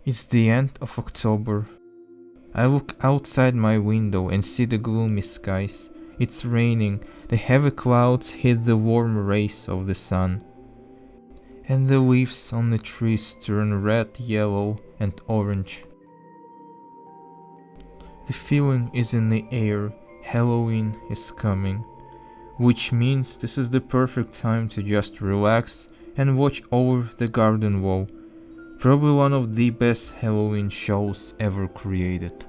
It's the end of October. I look outside my window and see the gloomy skies. It's raining, the heavy clouds hit the warm rays of the sun, and the leaves on the trees turn red, yellow, and orange. The feeling is in the air. Halloween is coming, which means this is the perfect time to just relax and watch Over the Garden Wall, probably one of the best Halloween shows ever created.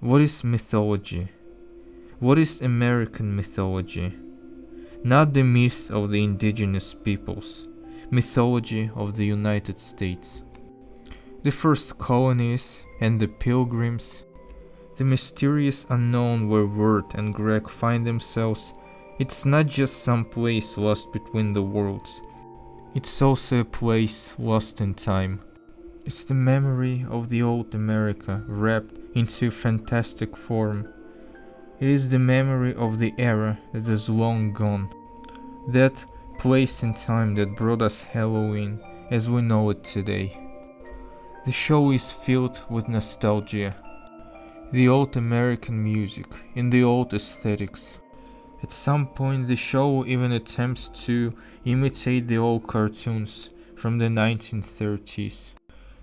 What is mythology? What is American mythology? Not the myth of the indigenous peoples, mythology of the United States. The first colonies and the pilgrims, the mysterious unknown where Wirt and Greg find themselves. It's not just some place lost between the worlds. It's also a place lost in time. It's the memory of the old America wrapped into fantastic form. It is the memory of the era that is long gone. That place in time that brought us Halloween as we know it today. The show is filled with nostalgia. The old American music, in the old aesthetics. At some point the show even attempts to imitate the old cartoons from the 1930s.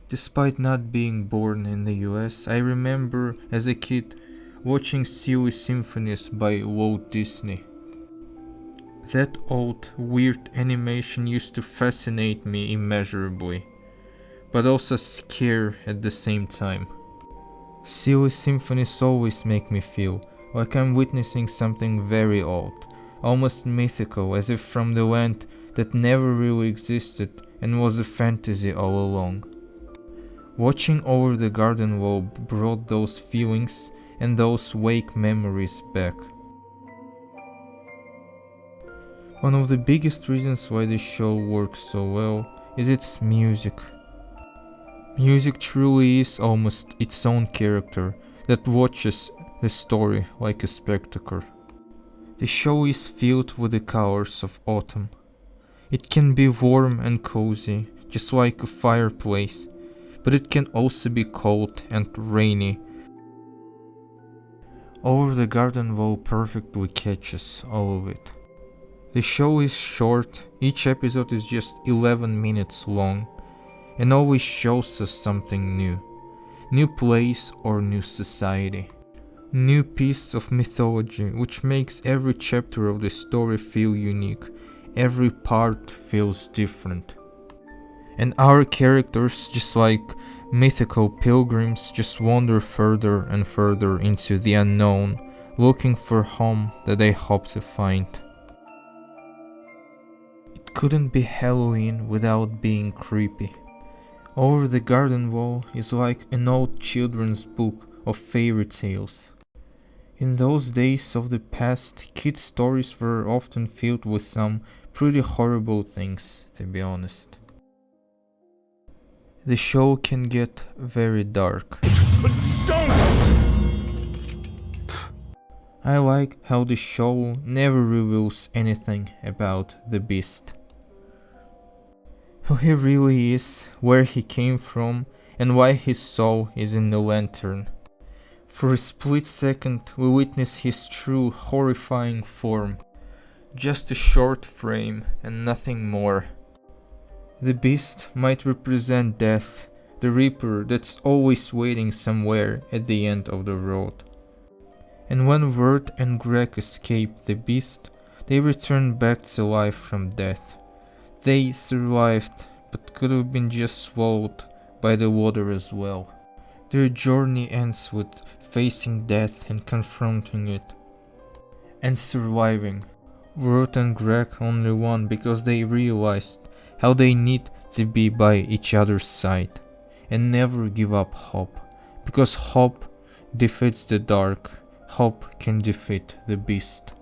Despite not being born in the US, I remember as a kid watching Silly Symphonies by Walt Disney. That old, weird animation used to fascinate me immeasurably, but also scare at the same time. Silly Symphonies always make me feel like I'm witnessing something very old, almost mythical, as if from the land that never really existed and was a fantasy all along. Watching Over the Garden Wall brought those feelings and those vague memories back. One of the biggest reasons why this show works so well is its music. Music truly is almost its own character that watches the story like a spectacle. The show is filled with the colors of autumn. It can be warm and cozy, just like a fireplace, but it can also be cold and rainy. Over the Garden Wall perfectly catches all of it. The show is short, each episode is just 11 minutes long, and always shows us something new. New place or new society. New piece of mythology, which makes every chapter of the story feel unique. Every part feels different. And our characters, just like mythical pilgrims, just wander further and further into the unknown, looking for home that they hope to find. It couldn't be Halloween without being creepy. Over the Garden Wall is like an old children's book of fairy tales. In those days of the past, kids' stories were often filled with some pretty horrible things, to be honest. The show can get very dark. But don't! I like how the show never reveals anything about the Beast. Who he really is, where he came from, and why his soul is in the lantern. For a split second we witness his true horrifying form. Just a short frame and nothing more. The Beast might represent death, the Reaper that's always waiting somewhere at the end of the road. And when Wirt and Greg escape the Beast, they return back to life from death. They survived, but could have been just swallowed by the water as well. Their journey ends with facing death and confronting it, and surviving. Wirt and Greg only won because they realized how they need to be by each other's side, and never give up hope, because hope defeats the dark, hope can defeat the Beast.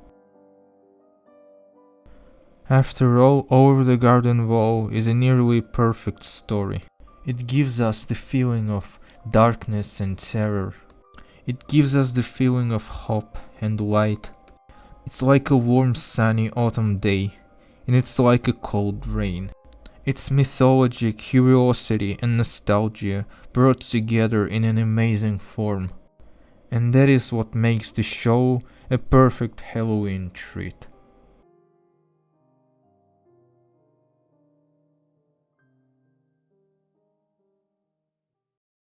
After all, Over the Garden Wall is a nearly perfect story. It gives us the feeling of darkness and terror. It gives us the feeling of hope and light. It's like a warm sunny autumn day, and it's like a cold rain. It's mythology, curiosity, and nostalgia brought together in an amazing form. And that is what makes the show a perfect Halloween treat.